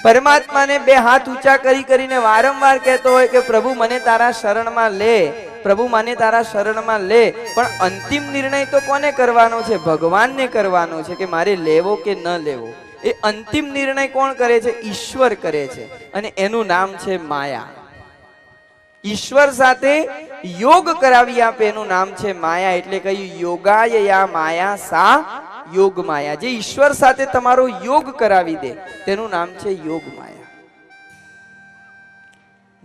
परमात्मा ने बे हाथ ऊंचा करी करीने वारंवार कहतो होय के प्रभु मने तारा शरण में ले, प्रभु मने तारा शरण में ले। पण अंतिम निर्णय तो कोने करवानो छे? भगवान ने करवानो छे के मारे लेवो के न लेवो। ए अंतिम निर्णय कोण करे छे? ईश्वर करे छे अने एनु नाम छे माया। ईश्वर साथे योग करावी आपे एनु नाम छे माया। एटले कह्युं योगाय या माया सा योग माया। जे ईश्वर साथे तमारो योग करावी दे तेनु नाम छे योग माया।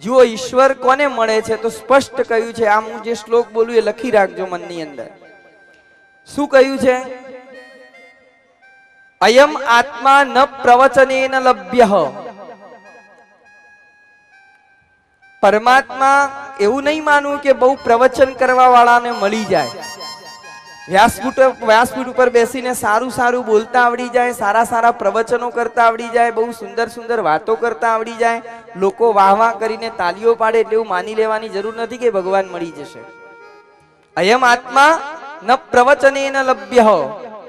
जो ईश्वर कोने मळे छे तो स्पष्ट कह्युं छे। आम हूँ जे श्लोक बोलूं ए लखी राखजो मननी अंदर। शुं कह्युं छे? अयम आत्मा न प्रवचनेन लभ्यः। परमात्मा एवं नहीं मानવું કે બહુ પ્રવચન કરવા વાળાને મળી જાય, વ્યાસપીઠ ઉપર બેસીને સારું સારું બોલતા આવડી જાય, સારા સારા પ્રવચનો કરતા આવડી જાય, બહુ સુંદર સુંદર વાતો કરતા આવડી જાય, લોકો વાહ વાહ કરીને તાલીઓ પાડે એટલે એવું માની લેવાની જરૂર નથી કે ભગવાન મળી જશે। અયમ આત્મા ન પ્રવચનેન લભ્યઃ।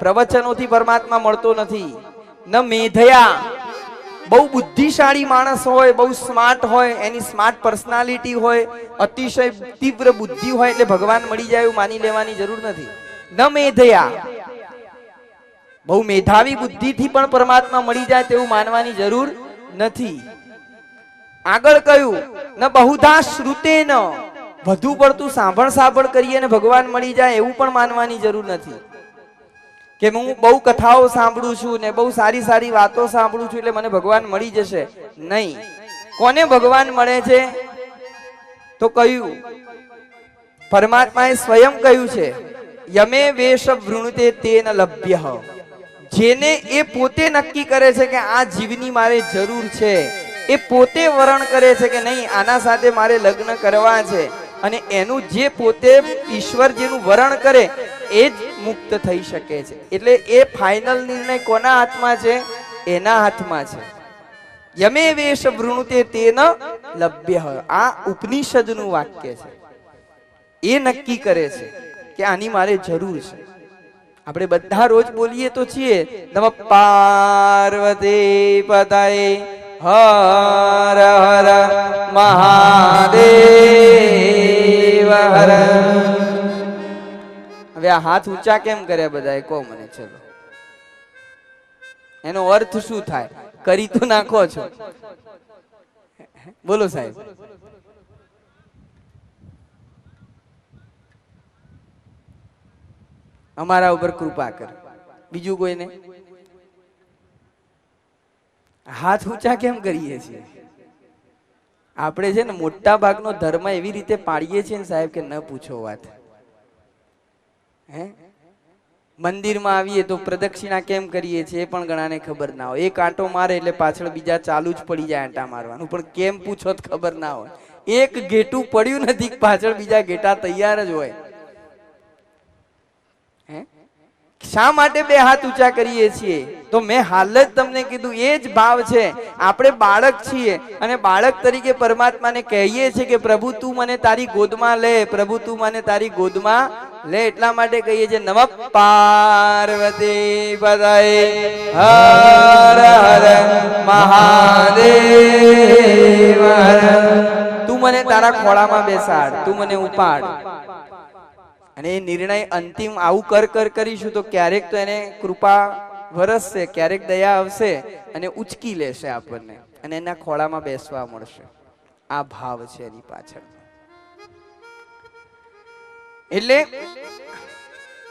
પ્રવચનોથી પરમાત્મા મળતો નથી। ન મેધયા, बहु बुद्धिशाળી माणस होय, बहु स्मार्ट होय, एनी स्मार्ट पर्सनालिटी होय, अतिशय तीव्र बुद्धि होय એટલે ભગવાન મળી જાય એવું માની લેવાની જરૂર નથી। ન મેધયા, बहु मेधावी बुद्धि થી પણ પરમાત્મા મળી જાય તેવું માનવાની જરૂર નથી। આગળ કયું? ન બહુધા શ્રુતેન, વધુ પડતું સાંભળ કરીએ ને ભગવાન મળી જાય એવું પણ માનવાની જરૂર નથી કે હું બહુ કથાઓ સાંભળું છું ને બહુ સારી સારી વાતો સાંભળું છું એટલે મને ભગવાન મળી જશે। નહીં। કોને ભગવાન મળે છે? તો કહ્યું પરમાત્માએ સ્વયં કહ્યું છે યમે વેશ વૃણુતે તેન લભ્યઃ। જેને એ પોતે નક્કી કરે છે કે આ જીવની મારે જરૂર છે, એ પોતે વરણ કરે છે કે નહીં આના સાથે મારે લગ્ન કરવા છે, અને એનું જે પોતે ઈશ્વર જેનું વરણ કરે એ જ મુક્ત થઈ શકે છે। એટલે એ ફાઇનલ નિર્ણય કોના હાથમાં છે? એના હાથમાં છે। યમે વેશ વૃણુતે તેન લભ્યઃ, આ ઉપનિષદનું વાક્ય છે। એ નક્કી કરે છે કે આની મારે જરૂર છે। આપણે બધા રોજ બોલીએ તો છીએ નમઃ પાર્વતી પતયે હર હર મહાદેવ હર। હવે આ હાથ ઊંચા કેમ કર્યા બધાએ? કહો મને ચલો, એનો અર્થ શું થાય? કરી તો નાખો છો, બોલો સાહેબ। અમારા ઉપર કૃપા કર, બીજું કોઈને। હાથ ઊંચા કેમ કરીએ છીએ? આપણે છે ને મોટા ભાગનો ધર્મ એવી રીતે પાડીએ છીએ ને સાહેબ કે ન પૂછો વાત। મંદિરમાં આવીએ તો પ્રદક્ષિણા કેમ કરીએ છીએ એ પણ ઘણાને ખબર ના હોય। એક આંટો મારે એટલે પાછળ બીજા ચાલુ જ પડી જાય આંટા મારવાનું, પણ કેમ પૂછો તો ખબર ના હોય। એક ઘેટું પડ્યું નથી, પાછળ બીજા ઘેટા તૈયાર જ હોય। શા માટે બે હાથ ઊંચા કરીએ છીએ? તો મેં હાલ જ તમને કીધું એ જ ભાવ છે। આપણે બાળક છીએ અને બાળક તરીકે પરમાત્માને કહીએ છીએ કે પ્રભુ તું મને તારી ગોદમાં લે, પ્રભુ તું મને તારી ગોદમાં લે। એટલા માટે કહીએ છીએ નમઃ પાર્વતી પતયે હર હર મહાદેવ હર। તું મને તારા ખોળામાં બેસાડ, તું મને ઉપાડ। અને એ નિર્ણય અંતિમ આવું કરીશું તો ક્યારેક તો એને કૃપા વરસશે, ક્યારેક દયા આવશે અને ઉચકી લેશે આપણને અને એના ખોળામાં બેસવા મળશે। આ ભાવ છે એની પાછળ। એટલે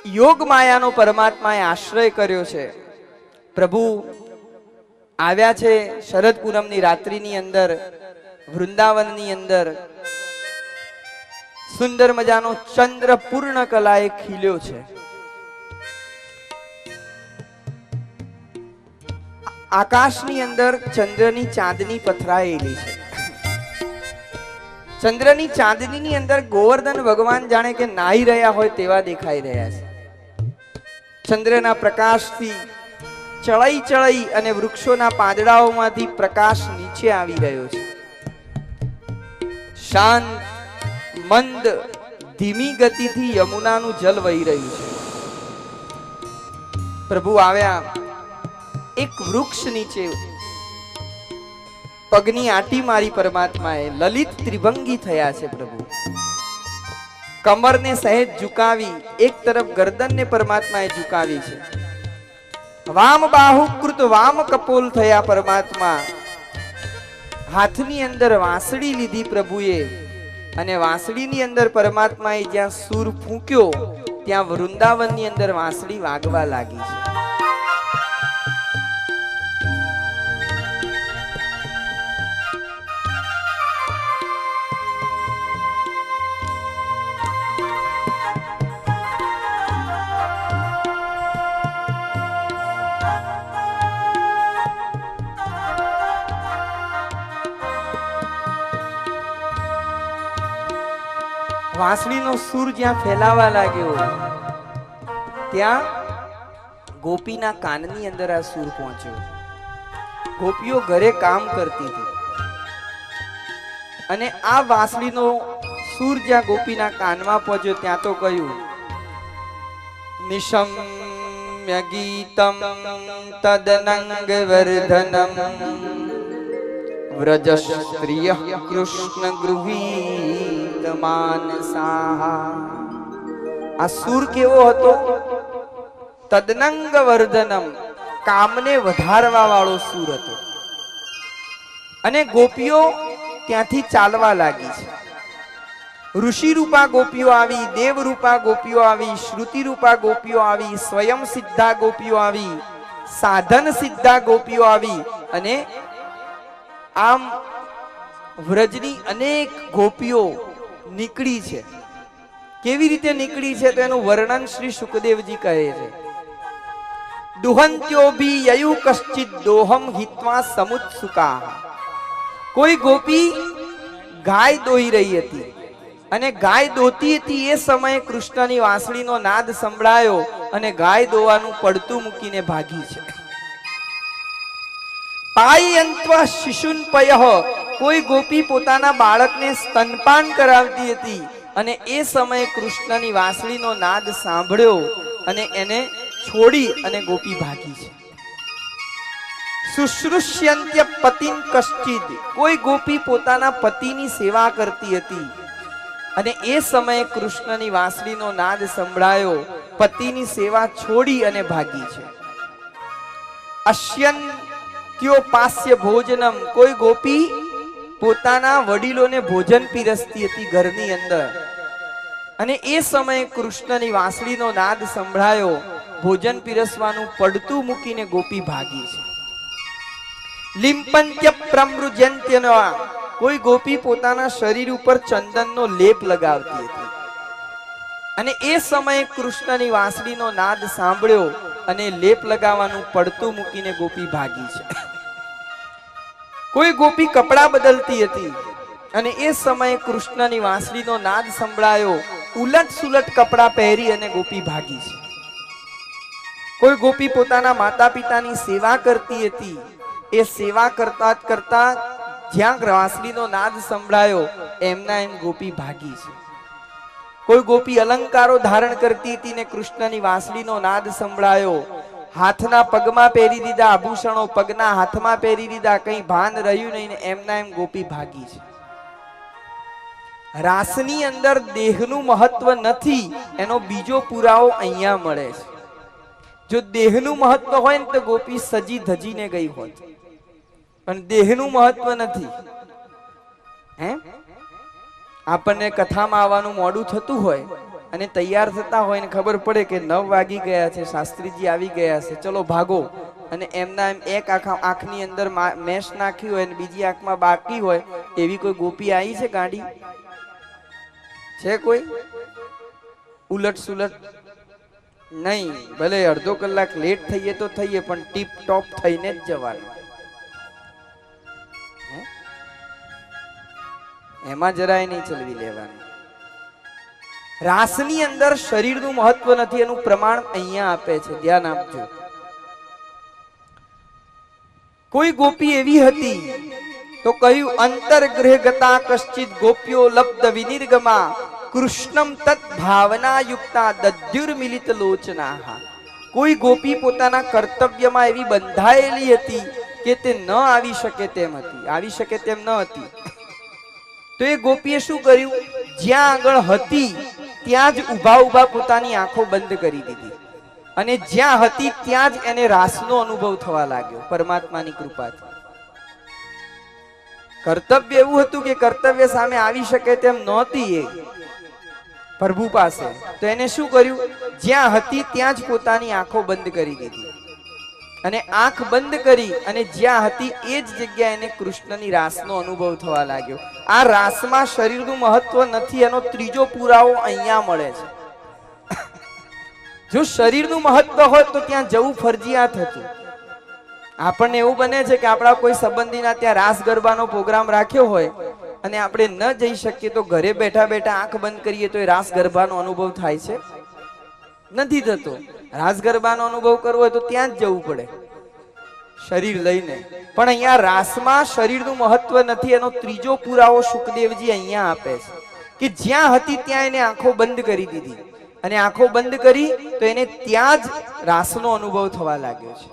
યોગ માયાનો પરમાત્માએ આશ્રય કર્યો છે। પ્રભુ આવ્યા છે શરદ પૂનમની રાત્રિની અંદર, વૃંદાવનની અંદર સુંદર મજાનો ચંદ્ર પૂર્ણ કલાએ ખીલ્યો છે। આકાશની અંદર ચંદ્રની ચાંદની પથરાયેલી છે। ચંદ્રની ચાંદની અંદર ગોવર્ધન ભગવાન જાણે કે નાહી રહ્યા હોય તેવા દેખાઈ રહ્યા છે। ચંદ્રના પ્રકાશથી ચળાઈ અને વૃક્ષોના પાંદડાઓમાંથી પ્રકાશ નીચે આવી રહ્યો છે। શાંત મંદ ધીમી ગતિથી યમુનાનું જલ વહી રહ્યું છે। પ્રભુ આવ્યા, એક વૃક્ષ નીચે પગની આંટી મારી પરમાત્માએ, લલિત ત્રિભંગી થયા છે પ્રભુ. કમરને સહેજ ઝુકાવી, એક તરફ ગરદનને પરમાત્માએ ઝુકાવી છે. વામ બાહુકૃત વામ કપોલ થયા પરમાત્મા. હાથની અંદર વાંસળી લીધી પ્રભુએ, અને વાંસળીની અંદર પરમાત્માએ જ્યાં સૂર ફૂંક્યો ત્યાં વૃંદાવનની અંદર વાંસળી વાગવા લાગી છે. વાંસળીનો સૂર જ્યાં ફેલાવા લાગ્યો ત્યાં ગોપીના કાનની અંદર આ સૂર પહોંચ્યો. ગોપીઓ ઘરે કામ કરતી હતી અને આ વાંસળીનો સૂર જ્યાં ગોપીના કાનમાં પહોંચ્યો ત્યાં તો કહ્યું, નિશમ્ય ગીતમ તદનંગ વર્ધનમ વ્રજ સ્ત્રિય કૃષ્ણ ગૃહીત માનસા. આ સૂર કેવો હતો? તદનંગ વર્ધનમ, કામને વધારવા વાળો સૂર હતો. અને ગોપીઓ ત્યાંથી ચાલવા લાગી છે. ઋષિ રૂપા ગોપીઓ આવી, દેવ રૂપા ગોપીઓ આવી, શ્રુતિ રૂપા ગોપીઓ આવી, સ્વયં સિદ્ધા ગોપીઓ આવી, સાધન સિદ્ધા ગોપીઓ આવી, અને આમ વ્રજની અનેક ગોપીઓ નીકળી છે. કેવી રીતે નીકળી છે તો એનું વર્ણન શ્રી સુખદેવજી કહે છે. દુહંત્યોભી યયુ કશ્ચિત દોહમ હિત્વા સમુત્સુકા. કોઈ ગોપી ગાય દોઈ રહી હતી અને ગાય દોતી હતી એ સમયે કૃષ્ણની વાંસળીનો નાદ સંભળાયો અને ગાય દોવાનું પડતું મૂકીને ભાગી છે. પાયંત્વા શિશુનપયઃ, કોઈ ગોપી પોતાના બાળકને સ્તનપાન કરાવતી હતી અને એ સમયે કૃષ્ણની વાંસળીનો નાદ સાંભળ્યો અને એને છોડી અને ગોપી ભાગી છે. શુશ્રુષ્યંત્ય પતિન કશ્ચિદ, કોઈ ગોપી પોતાના પતિની સેવા કરતી હતી અને એ સમયે કૃષ્ણની વાંસળીનો નાદ સંભળાયો, પતિની સેવા છોડી અને ભાગી છે. અશ્યન્ત્યોપાસ્ય ભોજનમ, કોઈ ગોપી પોતાના વડીલોને ભોજન પીરસતી હતી ઘરની અંદર અને એ સમયે કૃષ્ણની વાંસળીનો નાદ સંભળાયો, ભોજન પીરસવાનું પડતું મૂકીને ગોપી ભાગી છે. લિંપંત્ય પ્રમૃજંત્યના, કોઈ ગોપી પોતાના શરીર ઉપર ચંદનનો લેપ લગાવતી હતી અને એ સમયે કૃષ્ણની વાંસળીનો નાદ સાંભળ્યો અને લેપ લગાવવાનું પડતું મૂકીને ગોપી ભાગી છે. કોઈ ગોપી કપડા બદલતી હતી અને એ સમયે કૃષ્ણની વાંસળીનો નાદ સંભળાયો, ઉલટ સુલટ કપડા પહેરી અને ગોપી ભાગી છે. કોઈ ગોપી પોતાના માતા પિતાની સેવા કરતી હતી, એ સેવા કરતા કરતા જ્યાં વાંસળીનો નાદ સંભળાયો એમના એમ ગોપી ભાગી છે. કોઈ ગોપી અલંકારો ધારણ કરતી હતી ને કૃષ્ણની વાંસળીનો નાદ સંભળાયો, હાથના પગમાં પહેરી દીધા આભૂષણો, પગના હાથમાં પહેરી દીધા, કઈ ભાન રહ્યું નહીં ને એમના એમ ગોપી ભાગી છે. રાસની અંદર દેહનું મહત્વ નથી એનો બીજો પુરાવો અહીંયા મળે છે. જો દેહનું મહત્વ હોય ને તો ગોપી સજી ધજીને ગઈ હોત, પણ દેહનું મહત્વ નથી. હે, આપણને કથામાં આવવાનું મોડું થતું હોય અને તૈયાર થતા હોય ને ખબર પડે કે 9 વાગી ગયા છે, શાસ્ત્રીજી આવી ગયા છે, ચલો ભાગો, અને એમના એમ એક આંખની અંદર મેશ નાખી હોય ને બીજી આંખમાં બાકી હોય એવી કોઈ ગોપી આવી છે? ગાડી છે કોઈ? ઉલટ સુલટ નહીં, ભલે અડધો કલાક લેટ થઈએ તો થઈએ પણ ટીપ ટોપ થઈને જ જવાનું. એમાં જરાય નહીં ચલવી લેવાનું. રાસની અંદર શરીરનું મહત્વ નથી એનું પ્રમાણ અહીંયા આપે છે, ધ્યાન આપજો. કોઈ ગોપી એવી હતી તો કહ્યું, અંતર્ગૃહ ગતા કશ્ચિત ગોપ્યો લબ્ધ વિનિર્ગમા કૃષ્ણમ તત ભાવના યુક્તા દદ્યુર્મિલિત લોચના. કોઈ ગોપી પોતાના કર્તવ્યમાં એવી બંધાયેલી હતી કે તે ન આવી શકે તેમ હતી, આવી શકે તેમ ન હતી. તો એ ગોપીએ શું કર્યું? જ્યાં આગળ હતી ત્યાં જ ઊભા ઊભા પોતાની આંખો બંધ કરી દીધી અને જ્યાં હતી ત્યાં જ એને રાસનો અનુભવ થવા લાગ્યો પરમાત્માની કૃપાથી. કર્તવ્ય એવું હતું કે કર્તવ્ય સામે આવી શકે તેમ નહોતી એ પ્રભુ પાસે. તો એને શું કર્યું? જ્યાં હતી ત્યાં જ પોતાની આંખો બંધ કરી દીધી અને આંખ બંધ કરી અને જ્યાં હતી એ જ જગ્યાએ એને કૃષ્ણની રાસનો અનુભવ થવા લાગ્યો. આ રાસમાં શરીરનું મહત્વ નથી, એનો ત્રીજો પુરાવો અહીંયા મળે છે. જો શરીરનું મહત્વ હોય તો ત્યાં જવું ફરજિયાત હતું. આપણને એવું બને છે કે આપણા કોઈ સંબંધીના ત્યાં રાસ ગરબાનો પ્રોગ્રામ રાખ્યો હોય અને આપણે ન જઈ શકીએ તો ઘરે બેઠા બેઠા આંખ બંધ કરીએ તો એ રાસ ગરબાનો અનુભવ થાય છે? નથી થતો. રાસ ગરબાનો અનુભવ કરવો હોય તો ત્યાં જ જવું પડે શરીર લઈને. પણ અહીંયા રાસમાં શરીરનું મહત્વ નથી, એનો ત્રીજો પુરાવો સુખદેવજી અહીંયા આપે છે કે જ્યાં હતી ત્યાં એને આંખો બંધ કરી દીધી અને આંખો બંધ કરી તો એને ત્યાં જ રાસનો અનુભવ થવા લાગ્યો છે.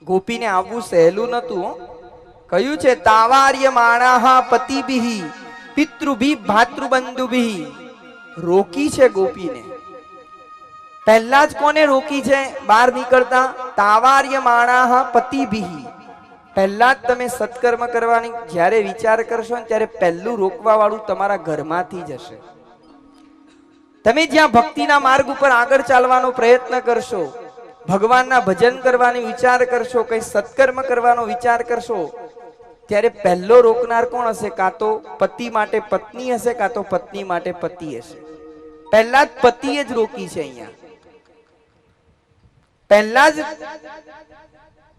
ગોપીને આવવું સહેલું નતું. કયું છે? તાવાર્ય માણાહા પતિભિ પિતૃભિ ભાતૃબંધુભિ. રોકી છે ગોપીને. પહેલા જ કોને રોકી છે બહાર નીકળતા? તાવાર્ય માણાહા પતિભિ. પહેલા જ તમે સત્કર્મ કરવાની જ્યારે વિચાર કરશો ને ત્યારે પહેલું રોકવા વાળું તમારા ઘરમાંથી જ હશે. તમે જ્યાં ભક્તિના માર્ગ ઉપર આગળ ચાલવાનો પ્રયત્ન કરશો, ભગવાનના ભજન કરવાનો વિચાર કરશો, કઈ સત્કર્મ કરવાનો વિચાર કરશો, ત્યારે પહેલો રોકનાર કોણ હશે? કાં તો પતિ માટે પત્ની હશે, કાં તો પત્ની માટે પતિ હશે. પહેલા જ પતિએ જ રોકી છે અહીંયા. પહેલા જ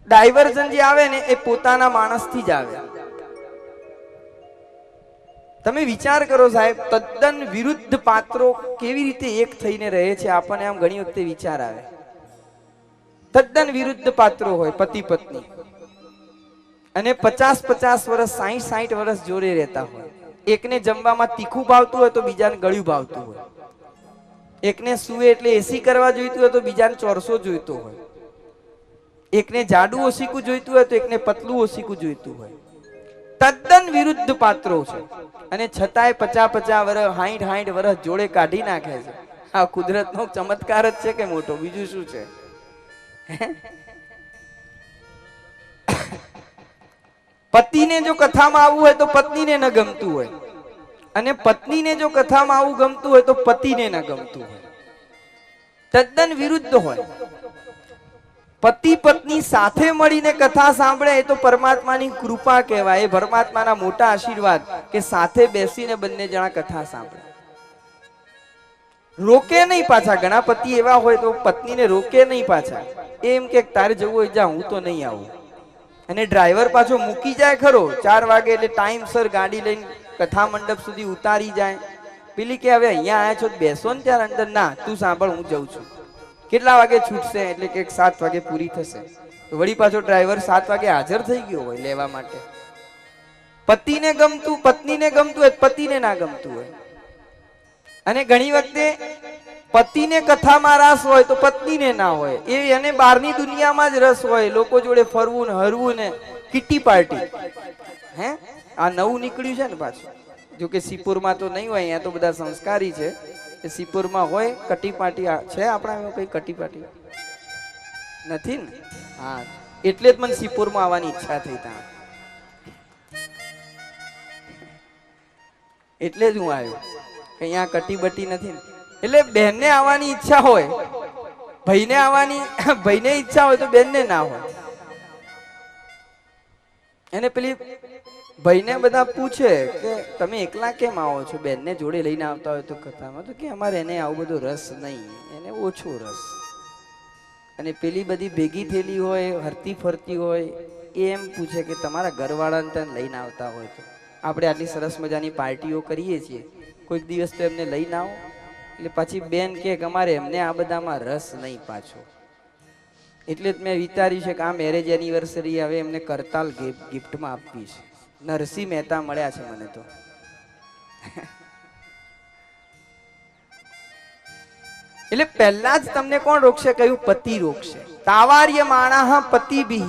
ડાયવર્ઝન જે આવે ને એ પોતાના માણસથી જ આવે. તમે વિચાર કરો સાહેબ, તદ્દન વિરુદ્ધ પાત્રો કેવી રીતે એક થઈને રહે છે, આપણને આમ ઘણી વખતે વિચાર આવે. તદ્દન વિરુદ્ધ પાત્રો હોય પતિ પત્ની અને 50-50 વર્ષ 60-60 વર્ષ જોડે રહેતા હોય. એકને જમવામાં તીખું ભાવતું હોય તો બીજાને ગળ્યું ભાવતું હોય. એકને સુવે એટલે એસી કરવા જોઈતું હોય તો બીજાને ચોરસો જોઈતો હોય. એકને જાડું ઓશીકું જોઈતું હોય તો એકને પતલું ઓશીકું જોઈતું હોય. તદ્દન વિરુદ્ધ પાત્રો છે અને છતાંય 50-50 વર્ષ 60-60 વર્ષ જોડે કાઢી નાખે છે. આ કુદરતનો ચમત્કાર જ છે કે મોટો, બીજું શું છે? પતિને જો કથામાં આવવું હોય તો પત્નીને ન ગમતું હોય અને પત્નીને જો કથામાં આવવું ગમતું હોય તો પતિને ન ગમતું હોય. તદ્દન વિરુદ્ધ હોય. પતિ પત્ની સાથે મળીને કથા સાંભળે એ તો પરમાત્માની કૃપા કહેવાય. એ પરમાત્માના મોટા આશીર્વાદ કે સાથે બેસીને બંને જણા કથા સાંભળે. રોકે નહીં પાછા. ઘણા પતિ એવા હોય તો પત્નીને રોકે નહીં પાછા. એમ કે તારે જવું હોય જા, હું તો નહીં આવું. અને ડ્રાઈવર પાછો મૂકી જાય ખરો 4 વાગે એટલે ટાઈમસર ગાડી લઈને કથા મંડપ સુધી ઉતારી જાય. પેલી કે હવે અહીંયા આયા છો બેસો ને ત્યારે અંદર. ના, તું સાંભળ, હું જઉં છું. કેટલા વાગે છૂટશે? એટલે કે 7 વાગે પૂરી થશે. તો વળી પાછો ડ્રાઈવર 7 વાગે હાજર થઈ ગયો હોય લેવા માટે. પતિને ગમતું, પત્નીને ગમતું હોય, પતિને ના ગમતું હોય. અને ઘણી વખતે પતિને કથામાં રસ હોય તો પત્નીને ના હોય. એ એને બહારની દુનિયામાં જ રસ હોય, લોકો જોડે ફરવું ને હરવું ને કિટી પાર્ટી. હે, આ નવું નીકળ્યું છે ને પાછું. જો કે સિપુરમાં તો નહીં હોય, અહીંયા તો બધા સંસ્કારી છે. એ સિપુરમાં હોય કટી પાર્ટી છે. આપણા એમાં કઈ કટી પાર્ટી નથી ને? હા, એટલે જ મને સિપુરમાં આવવાની ઈચ્છા થઈ. ત્યાં એટલે જ હું આવ્યો. અહીંયા કટી બટી નથી ને. એટલે બહેનને આવવાની ઈચ્છા હોય, ભાઈને આવવાની, ભાઈને ઈચ્છા હોય તો બેનને ના હોય. એને પેલી ભાઈને બધા પૂછે કે તમે એકલા કેમ આવો છો? બેનને જોડે લઈને આવતા હોય તો કથામાં. તો કે અમારે એને આવું બધો રસ નહીં, એને ઓછો રસ. અને પેલી બધી ભેગી થયેલી હોય, હરતી ફરતી હોય, એ એમ પૂછે કે તમારા ઘરવાળાને ત્યાં લઈને આવતા હોય તો. આપણે આટલી સરસ મજાની પાર્ટીઓ કરીએ છીએ, કોઈક દિવસ તો એમને લઈને આવો. એટલે પછી બેન કે અમારે એમને આ બધામાં રસ નહીં પાછો. એટલે જ મેં વિચાર્યું છે કે આ મેરેજ એનિવર્સરી હવે એમને કરતાલ ગિફ્ટમાં આપવી છે. નરસિંહ મહેતા મળ્યા છે મને તો. એટલે પહેલા જ તમને કોણ રોકશે? કયું? પતિ રોકશે. તાવાર્ય માણાહ પતિભિ.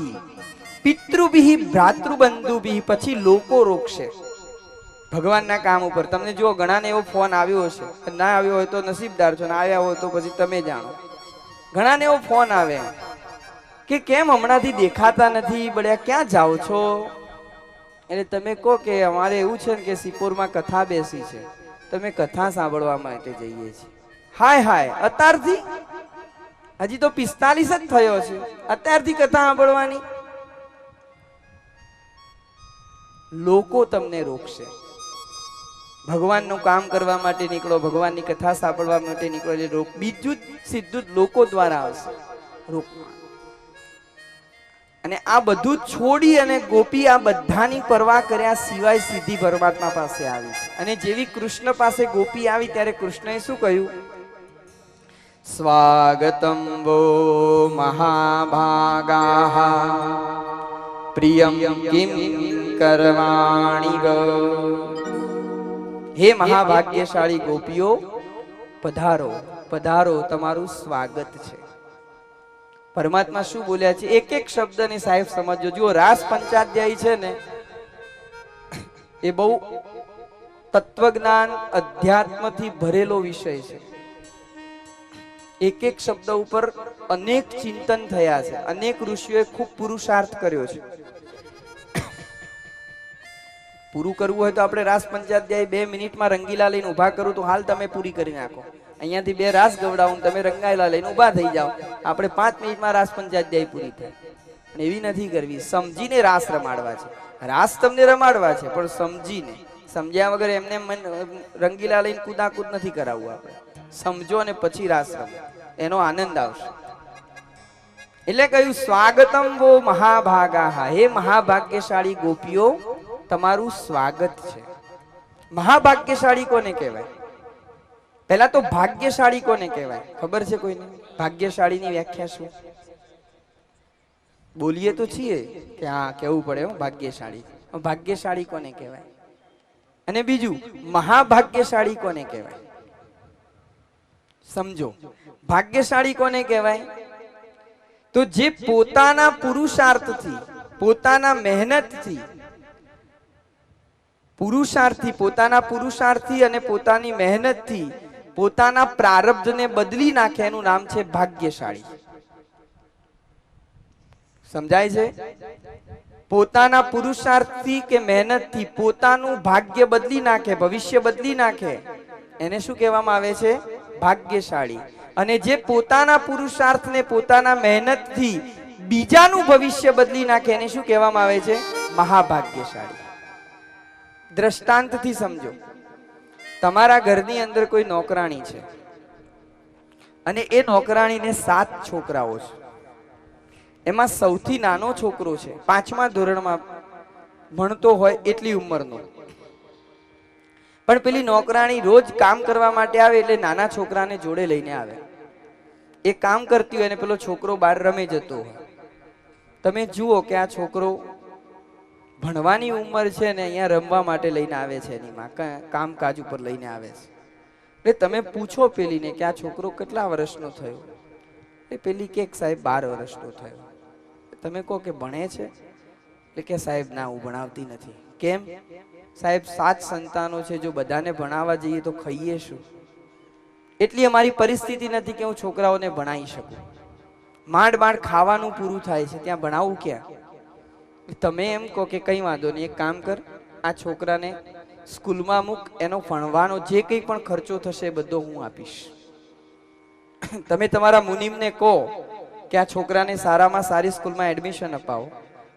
પિતૃભિ ભ્રાતૃબંધુભિ, પછી લોકો રોકશે ભગવાનના કામ ઉપર. તમને જો ઘણાને એવો ફોન આવ્યો હશે, ના આવ્યો હોય તો નસીબદાર છો, ને આવ્યા હોય તો પછી તમે જાણો. ઘણાને એવો ફોન આવે કે કેમ હમણાંથી દેખાતા નથી, બળ્યા ક્યાં જાઓ છો? એટલે તમે કહો કે અમારે એવું છે ને કે સિપોરમાં કથા બેસી છે, તમે કથા સાંભળવા માટે જઈએ છીએ. હાય હાય, અત્યારથી? હજી તો 45 જ થયો છે, અત્યારથી કથા સાંભળવાની? લોકો તમને રોકશે. ભગવાનનું કામ કરવા માટે નીકળો, ભગવાનની કથા સાંભળવા માટે નીકળો, એટલે બીજું જ સીધું જ લોકો દ્વારા આવશે રોકવા. અને આ બધું છોડી અને ગોપી આ બધાની પરવા કર્યા સિવાય સીધી પરમાત્મા પાસે આવી છે. અને જેવી કૃષ્ણ પાસે ગોપી આવી ત્યારે કૃષ્ણએ શું કહ્યું? સ્વાગતમ વો મહાભાગાઃ પ્રિયમ કિમ કરવાણી વ. હે મહાભાગ્યશાળી ગોપીઓ, પધારો પધારો, તમારું સ્વાગત છે. પરમાત્મા શું બોલ્યા છે? એક એક શબ્દને સાહેબ સમજો. જુઓ, રાસ પંચાધ્યાયી છે ને એ બહુ તત્વજ્ઞાન અધ્યાત્મથી ભરેલો વિષય છે. એક એક શબ્દ ઉપર અનેક ચિંતન થયા છે, અનેક ઋષિઓએ ખૂબ પુરુષાર્થ કર્યો છે. પૂરું કરવું હોય તો આપણે રાસ પંચાધ્યાય 2 મિનિટમાં રંગીલા લઈને ઉભા કરું તો હાલ તમે પૂરી કરી નાખો. અહીંયાથી 2 રાસ ગવડાવું, તમે રંગાયેલા લઈને ઉભા થઈ જાઓ, આપણે 5 મિનિટમાં રાસ પંચાધ્યાય પૂરી થાય. પણ એવી નથી કરવી. સમજીને રાસ રમાડવા છે. રાસ તમને રમાડવા છે પણ સમજીને. સમજ્યા વગર એમને રંગીલા લઈને કુદાકુદ નથી કરાવવું. આપણે સમજો અને પછી રાસ રમો, એનો આનંદ આવશે. એટલે કહ્યું સ્વાગતમ વો મહાભાગાઃ, હે મહાભાગ્યશાળી ગોપીઓ, તમારું સ્વાગત છે. મહાભાગ્યશાળી કોને કહેવાય? પહેલા તો ભાગ્યશાળી કોને કહેવાય ખબર છે કોઈને? ભાગ્યશાળીની વ્યાખ્યા શું? બોલીએ તો છીએ કે હા કેવું પડે હો ભાગ્યશાળી. ભાગ્યશાળી કોને કહેવાય? અને બીજું મહાભાગ્યશાળી કોને કહેવાય? સમજો, ભાગ્યશાળી કોને કહેવાય? તો જે પોતાના પુરુષાર્થથી, પોતાના મહેનતથી, પોતાના પુરુષાર્થથી અને પોતાની મહેનતથી પોતાના પ્રારબ્ધને બદલી નાખે, એનું નામ છે ભાગ્યશાળી. સમજાય છે? પોતાના પુરુષાર્થથી કે મહેનતથી પોતાનું ભાગ્ય બદલી નાખે, ભવિષ્ય બદલી નાખે, એને શું કહેવામાં આવે છે? ભાગ્યશાળી. અને જે પોતાના પુરુષાર્થને પોતાના મહેનતથી બીજાનું ભવિષ્ય બદલી નાખે, એને શું કહેવામાં આવે છે? મહાભાગ્યશાળી. દ્રષ્ટાંતથી સમજો. તમારા ઘરની અંદર કોઈ નોકરાણી છે અને એ નોકરાણીને 7 છોકરાઓ છે. એમાં સૌથી નાનો છોકરો છે, 5મા ધોરણમાં ભણતો હોય એટલી ઉંમરનો. પણ પેલી નોકરાણી રોજ કામ કરવા માટે આવે એટલે નાના છોકરાને જોડે લઈને આવે. એ કામ કરતી હોય અને પેલો છોકરો બહાર રમે જતો હોય. તમે જુઓ કે આ છોકરો ભણવાની ઉંમર છે ને અહીંયા રમવા માટે લઈને આવે છે, એની માં કામકાજ ઉપર લઈને આવે છે. એટલે તમે પૂછો પેલીને કે આ છોકરો કેટલા વર્ષનો થયો? એ પેલી કે સાહેબ 12 વર્ષનો થયો. તમે કહો કે ભણે છે? એટલે કે સાહેબ ના, હું ભણાવતી નથી. કેમ? સાહેબ 7 સંતાનો છે, જો બધાને ભણાવવા જઈએ તો ખાઈએ શું? એટલી અમારી પરિસ્થિતિ નથી કે હું છોકરાઓને ભણાવી શકું. માંડ માંડ ખાવાનું પૂરું થાય છે, ત્યાં ભણાવું ક્યાં? તમે એમ કહો કે કઈ વાંધો નહીં, એક કામ કર, આ છોકરાને સ્કૂલમાં મૂક, એનો ભણવાનો જે કંઈ પણ ખર્ચો થશે બધો હું આપીશ. તમે તમારા મુનિમને કહો કે આ છોકરાને સારામાં સારી સ્કૂલમાં એડમિશન અપાવો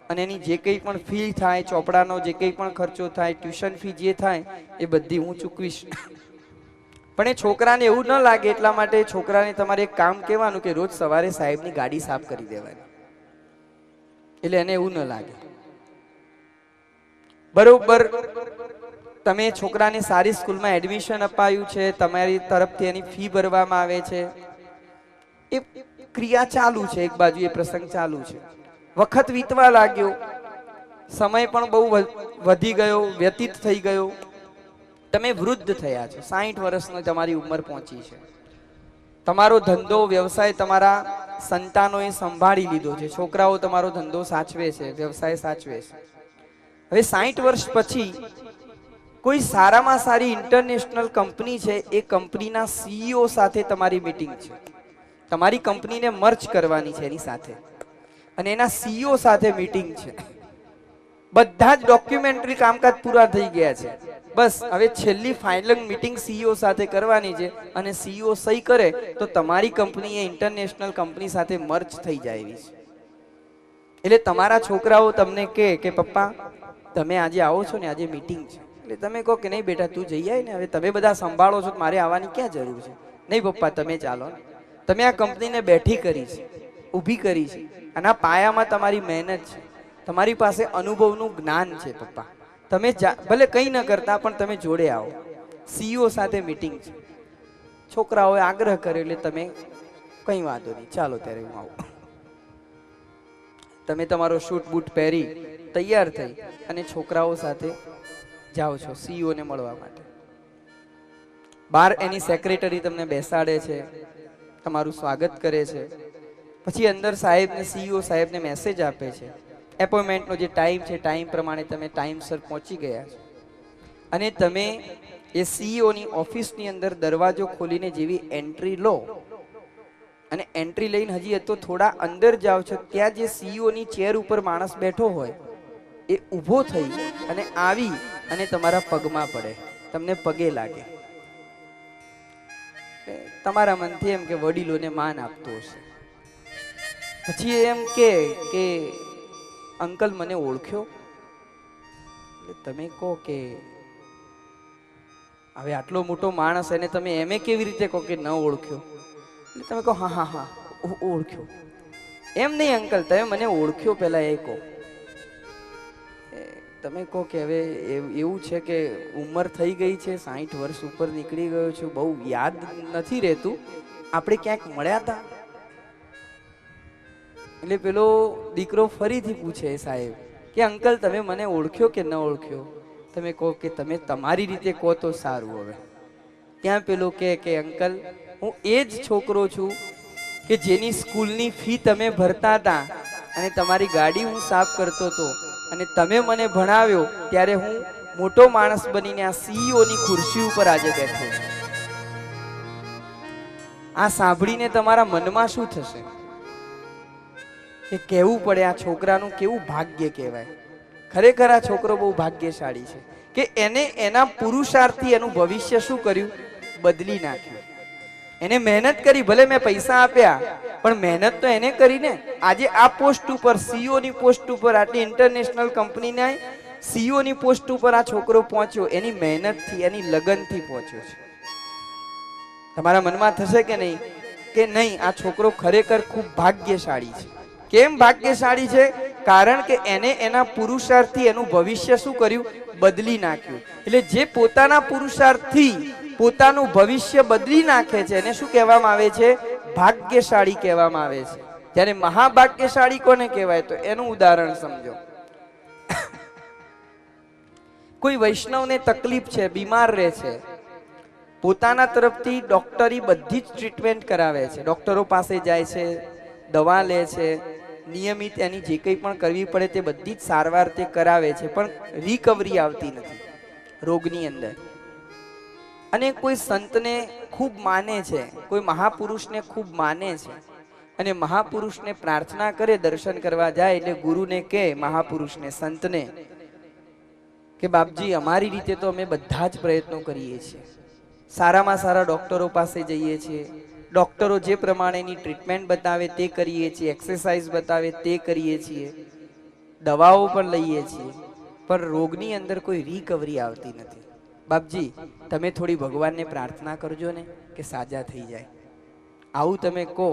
અને એની જે કંઈ પણ ફી થાય, ચોપડાનો જે કંઈ પણ ખર્ચો થાય, ટ્યુશન ફી જે થાય એ બધી હું ચૂકવીશ. પણ એ છોકરાને એવું ન લાગે એટલા માટે છોકરાને તમારે એક કામ કહેવાનું કે રોજ સવારે સાહેબની ગાડી સાફ કરી દેવાની, એટલે એને એવું ન લાગે. બરોબર, તમે છોકરાને સારી સ્કૂલમાં એડમિશન અપાયું છે, તમારી તરફથી એની ફી ભરવામાં આવે છે, એ ક્રિયા ચાલુ છે, એક બાજુ એ પ્રસંગ ચાલુ છે. વખત વીતવા લાગ્યો, સમય પણ બહુ વધી ગયો, વ્યતીત થઈ ગયો. તમે વૃદ્ધ થયા છો, 60 વર્ષની તમારી ઉંમર પહોંચી છે. તમારો ધંધો વ્યવસાય તમારા સંતાનોએ સંભાળી લીધો છે, છોકરાઓ તમારો ધંધો સાચવે છે, વ્યવસાય સાચવે છે. હવે 60 વર્ષ પછી કોઈ સારામાં સારી ઇન્ટરનેશનલ કંપની છે, એ કંપનીના સીઈઓ સાથે તમારી મીટિંગ છે. તમારી કંપનીને મર્જ કરવાની છે એની સાથે, અને એના સીઈઓ સાથે મીટિંગ છે. બધા જ ડોક્યુમેન્ટરી કામકાજ પૂરા થઈ ગયા છે. બસ હવે છેલ્લી ફાઇનલ મીટિંગ સીઈઓ સાથે કરવાની છે, અને સીઈઓ સહી કરે તો તમારી કંપની એ ઇન્ટરનેશનલ કંપની સાથે મર્જ થઈ જાય એવી છે. એટલે તમારા છોકરાઓ તમને કે પપ્પા તમે આજે આવો છો ને, આજે મીટિંગ છે, એટલે તમે કહો કે નહીં બેટા તું જઈ આય ને, હવે તમે બધા સંભાળો છો, મારે આવવાની ક્યાં જરૂર છે. નહીં પપ્પા તમે ચાલો ને, તમે આ કંપનીને બેઠી કરી છે, ઊભી કરી છે, અને આ પાયામાં તમારી મહેનત છે, તમારી પાસે અનુભવનું જ્ઞાન છે. પપ્પા તમે ભલે કંઈ ન કરતા પણ તમે જોડે આવો, સીઈઓ સાથે મીટિંગ છે. છોકરાઓએ આગ્રહ કર્યો એટલે તમે કંઈ વાંધો નહીં, ચાલો ત્યારે હું આવું. તમે તમારો શૂટ બૂટ પહેરી તૈયાર થઈ અને છોકરાઓ સાથે જાઓ છો સીઈઓને મળવા માટે. બહાર એની સેક્રેટરી તમને બેસાડે છે, તમારું સ્વાગત કરે છે. પછી અંદર સાહેબને સીઈઓ સાહેબને મેસેજ આપે છે, એપોઇન્ટમેન્ટનો જે ટાઈમ છે ટાઈમ પ્રમાણે તમે ટાઈમસર પહોંચી ગયા છો. અને તમે એ સીઈઓની ઓફિસની અંદર દરવાજો ખોલીને જેવી એન્ટ્રી લો અને એન્ટ્રી લઈને હજી તો થોડા અંદર જાઓ છો, ત્યાં જે સીઈઓની ચેર ઉપર માણસ બેઠો હોય એ ઊભો થઈ અને આવી અને તમારા પગમાં પડે, તમને પગે લાગે. તમારા મનથી એમ કે વડીલોને માન આપતો હશે. પછી એમ કે અંકલ મને ઓળખ્યો? એટલે તમે કહો કે હવે આટલો મોટો માણસ એને તમે એમ કેવી રીતે કહો કે ન ઓળખ્યો? એટલે તમે કહો હા હા હા ઓળખ્યો. એમ નહીં અંકલ, તમે મને ઓળખ્યો પહેલા એ કહો. તમે કહો કે હવે એવું છે કે ઉંમર થઈ ગઈ છે, 60 વર્ષ ઉપર નીકળી ગયો છું, બહુ યાદ નથી રહેતું, આપણે ક્યાંક મળ્યા હતા? એટલે પેલો દીકરો ફરીથી પૂછે સાહેબ કે અંકલ તમે મને ઓળખ્યો કે ન ઓળખ્યો? તમે કહો કે તમે તમારી રીતે કહો તો સારું. હવે ત્યાં પેલો કે અંકલ હું એ જ છોકરો છું કે જેની સ્કૂલની ફી તમે ભરતા હતા અને તમારી ગાડી હું સાફ કરતો હતો, અને તમે મને ભણાવ્યો ત્યારે હું મોટો માણસ બનીને આ સીઈઓની ખુરશી ઉપર આજે બેઠો છું. આ સાંભળીને તમારા મનમાં શું થશે? કે કહેવું પડે આ છોકરાનું કેવું ભાગ્ય કહેવાય. ખરેખર આ છોકરો બહુ ભાગ્યશાળી છે કે એને એના પુરુષાર્થથી એનું ભવિષ્ય શું કર્યું? બદલી નાખ્યું. એને મહેનત કરી, ભલે મેં પૈસા આપ્યા પણ મહેનત તો એને કરી ને. આજે આ પોસ્ટ ઉપર સીઈઓની પોસ્ટ ઉપર આટલી ઇન્ટરનેશનલ કંપનીના સીઈઓની પોસ્ટ ઉપર આ છોકરો પહોંચ્યો, એની મહેનતથી એની લગનથી પહોંચ્યો છે. તમારા મનમાં થશે કે નહીં કે નહીં આ છોકરો ખરેખર ખૂબ ભાગ્યશાળી છે. કેમ ભાગ્યશાળી છે? કારણ કે એને એના પુરુષાર્થથી એનું ભવિષ્ય શું કર્યું? બદલી નાખ્યું. એટલે જે પોતાના પુરુષાર્થથી પોતાનું ભવિષ્ય બદલી નાખે છે એને શું કહેવામાં આવે છે? ભાગ્યશાળી કહેવામાં આવે છે. જ્યારે મહાભાગ્યશાળી કોને કહેવાય? તો એનું ઉદાહરણ સમજો. કોઈ વૈષ્ણવને તકલીફ છે, બીમાર રહે છે, પોતાના તરફથી ડોક્ટરી બધી જ ટ્રીટમેન્ટ કરાવે છે, ડોક્ટરો પાસે જાય છે, દવા લે છે, નિયમિત એની જે કંઈ પણ કરવી પડે તે બધી જ સારવાર તે કરાવે છે, પણ રિકવરી આવતી નથી રોગની અંદર. અને કોઈ સંતને ખૂબ માને છે, કોઈ મહાપુરુષને ખૂબ માને છે, અને મહાપુરુષને પ્રાર્થના કરે, દર્શન કરવા જાય એટલે ગુરુને કહે, મહાપુરુષને, સંતને કે બાપજી અમારી રીતે તો અમે બધા જ પ્રયત્નો કરીએ છીએ, સારામાં સારા ડોક્ટરો પાસે જઈએ છીએ, ડોક્ટરો જે પ્રમાણેની ટ્રીટમેન્ટ બતાવે તે કરીએ છીએ, એક્સરસાઇઝ બતાવે તે કરીએ છીએ, દવાઓ પણ લઈએ છીએ, પણ રોગની અંદર કોઈ રિકવરી આવતી નથી. બાપજી તમે થોડી ભગવાનને પ્રાર્થના કરજો ને કે સાજા થઈ જાય. આવું તમે કહો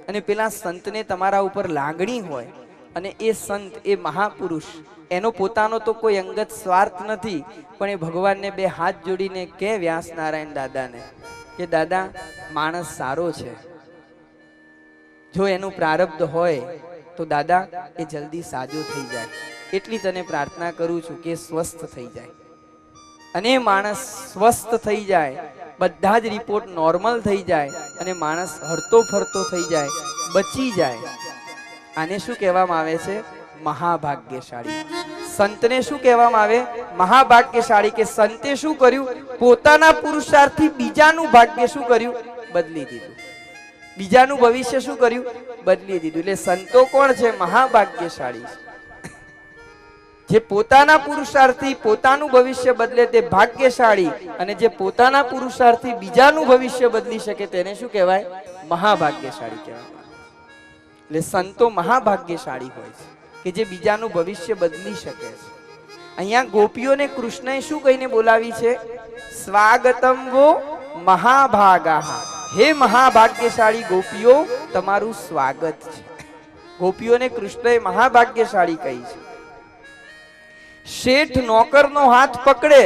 અને પેલા સંતને તમારા ઉપર લાગણી હોય, અને એ સંત, એ મહાપુરુષ, એનો પોતાનો તો કોઈ અંગત સ્વાર્થ નથી, પણ એ ભગવાનને બે હાથ જોડીને કે વ્યાસ નારાયણ દાદાને કે દાદા માણસ સારો છે, જો એનું પ્રારબ્ધ હોય તો દાદા એ જલ્દી સાજો થઈ જાય, એટલી તને પ્રાર્થના કરું છું કે સ્વસ્થ થઈ જાય. અને માણસ સ્વસ્થ થઈ જાય, બધા જ રિપોર્ટ નોર્મલ થઈ જાય અને માણસ હરતો ફરતો થઈ જાય, બચી જાય, આને શું કહેવામાં આવે છે? મહાભાગ્યશાળી. સંતને શું કહેવામાં આવે? મહાભાગ્યશાળી. કે સંતે શું કર્યું? પોતાના પુરુષાર્થથી બીજાનું ભાગ્ય શું કર્યું? બદલી દીધું. બીજાનું ભવિષ્ય શું કર્યું? બદલી દીધું. એટલે સંતો કોણ છે? મહાભાગ્યશાળી છે. જે પોતાના પુરુષાર્થથી પોતાનું ભવિષ્ય બદલે તે ભાગ્યશાળી, અને જે પોતાના પુરુષાર્થથી બીજાનું ભવિષ્ય બદલી શકે તેને શું કહેવાય? મહાભાગ્યશાળી કહેવાય. એટલે સંતો મહાભાગ્યશાળી હોય છે કે જે બીજાનું ભવિષ્ય બદલી શકે છે. અહીંયા ગોપીઓને કૃષ્ણએ શું કહીને બોલાવી છે? સ્વાગતમ વો મહાભાગા. હે મહાભાગ્યશાળી ગોપીઓ, તમારું સ્વાગત છે. ગોપીઓને કૃષ્ણએ મહાભાગ્યશાળી કહી છે. શેઠ નોકરનો હાથ પકડે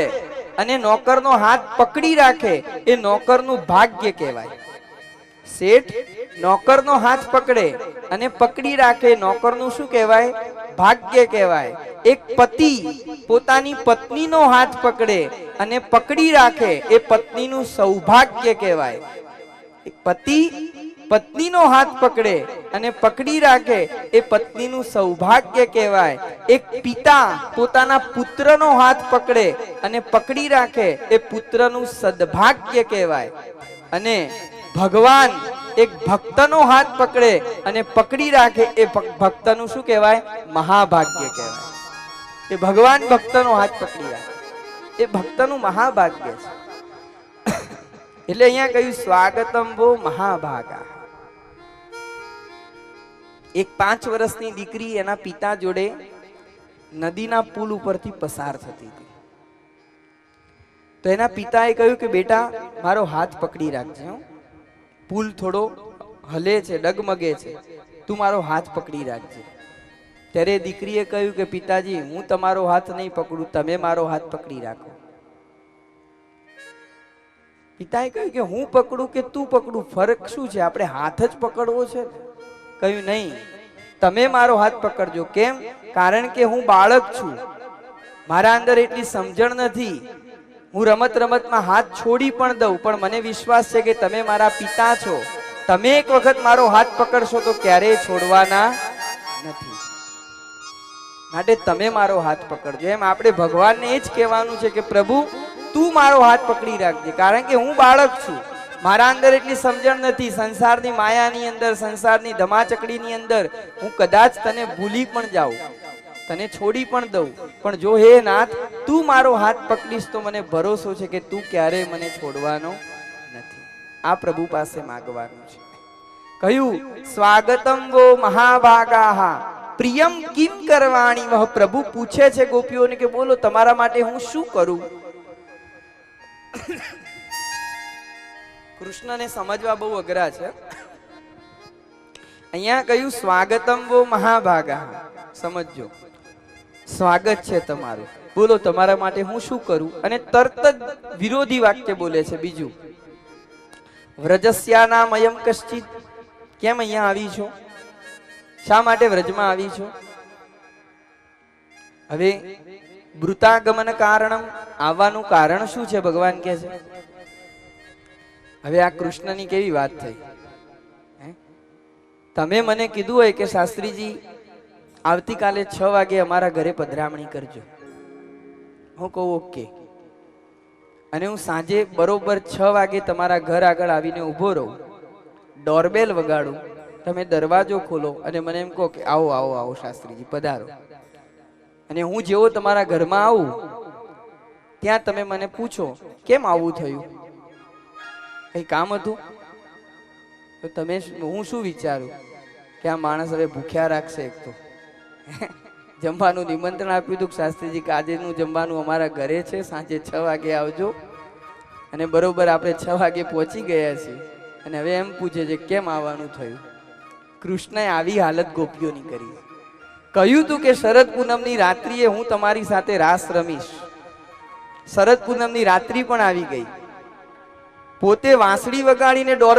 અને નોકરનો હાથ પકડી રાખે, એ નોકરનું ભાગ્ય કહેવાય. શેઠ નોકરનો હાથ પકડે અને પકડી રાખે, નોકરનું શું કહેવાય? ભાગ્ય કહેવાય. એક પતિ પોતાની પત્નીનો હાથ પકડે અને પકડી રાખે, એ પત્નીનું સૌભાગ્ય કહેવાય. એક પતિ પત્નીનો હાથ પકડે અને પકડી રાખે, એ પત્નીનું સૌભાગ્ય કહેવાય. એક પિતા પોતાના પુત્રનો હાથ પકડે અને પકડી રાખે, એ પુત્રનું સદભાગ્ય કહેવાય. અને ભગવાન એક ભક્તનો હાથ પકડે અને પકડી રાખે, એ ભક્તનું શું કહેવાય? મહાભાગ્ય કહેવાય. એ ભગવાન ભક્તનો હાથ પકડી રાખે, એ ભક્તનું મહાભાગ્ય છે. એટલે અહીંયા કહ્યું સ્વાગતમ વો મહાભાગા. એક 5 વર્ષની દીકરી એના પિતા જોડે નદીના પુલ ઉપરથી પસાર થતી હતી. તો એના પિતાએ કહ્યું કે બેટા મારો હાથ પકડી રાખજે, પુલ થોડો હલે છે, ડગમગે છે, તું મારો હાથ પકડી રાખજે. ત્યારે દીકરીએ કહ્યું કે પિતાજી હું તમારો હાથ નહીં પકડું, તમે મારો હાથ પકડી રાખો. પિતાએ કહ્યું કે હું પકડું કે તું પકડું, ફરક શું છે? આપણે હાથ જ પકડવો છે. કહ્યું નહીં, તમે મારો હાથ પકડજો. કેમ? કારણ કે હું બાળક છું, મારા અંદર એટલી સમજણ નથી. હું રમત રમતમાં હાથ છોડી પણ દઉં, પણ મને વિશ્વાસ છે કે તમે મારા પિતા છો, તમે એક વખત મારો હાથ પકડશો તો ક્યારેય છોડવાના નથી, માટે તમે મારો હાથ પકડજો. એમ આપણે ભગવાનને એ જ કહેવાનું છે કે પ્રભુ તું મારો હાથ પકડી રાખજે, કારણ કે હું બાળક છું, મારા અંદર એટલી સમજણ નથી. સંસારની માયાની અંદર, સંસારની ધમાચકડીની અંદર હું કદાચ તને ભૂલી પણ જાઉં, તને છોડી પણ દઉં, પણ જો હે નાથ તું મારો હાથ પકડીશ તો મને ભરોસો છે કે તું ક્યારેય મને છોડવાનો નથી. આ પ્રભુ પાસે માંગવાનું છે. કહ્યું સ્વાગતમ વો મહાભાગા પ્રિયમ કિમ કરવાણી વહ. પ્રભુ પૂછે છે ગોપીઓને કે બોલો તમારા માટે હું શું કરું? કૃષ્ણને સમજવા બહુ અઘરા છે. અહીંયા કહ્યું સ્વાગતમ વો મહાભાગા. સમજો, સ્વાગત છે તમારું, બોલો તમારા માટે હું શું કરું? અને તરત જ વિરોધી વાક્ય બોલે છે બીજું, વ્રજસ્યાનામ અયમ કશ્ચિત. કેમ અહીંયા આવી છો? શા માટે વ્રજમાં આવી છો? હવે વૃતાગમન કારણમ, આવવાનું કારણ શું છે? ભગવાન કહે છે. હવે આ કૃષ્ણની કેવી વાત થઈ? તમે મને કીધું હોય કે શાસ્ત્રીજી આવતીકાલે 6 વાગે અમારા ઘરે પધરામણી કરજો. હું કહું ઓકે, અને હું સાંજે બરોબર 6 વાગે તમારા ઘર આગળ આવીને ઊભો રહું, ડોરબેલ વગાડું, તમે દરવાજો ખોલો અને મને એમ કહો કે આવો આવો આવો શાસ્ત્રીજી પધારો. અને હું જેવો તમારા ઘરમાં આવું ત્યાં તમે મને પૂછો કેમ આવું થયું, કઈ કામ હતું? તો તમે હું શું વિચારું કે આ માણસ હવે ભૂખ્યા રાખશે. એક તો જમવાનું નિમંત્રણ આપ્યું હતું શાસ્ત્રીજી કે આજેનું જમવાનું અમારા ઘરે છે, સાંજે 6 વાગે આવજો. અને બરોબર આપણે 6 વાગે પહોંચી ગયા છીએ અને હવે એમ પૂછે છે કેમ આવવાનું થયું. કૃષ્ણએ આવી હાલત ગોપીઓની કરી. કહ્યું તું કે શરદ પૂનમની રાત્રિએ હું તમારી સાથે રાસ રમીશ. શરદ પૂનમની રાત્રિ પણ આવી ગઈ. પોતે વાંસળી વગાડીને ડોર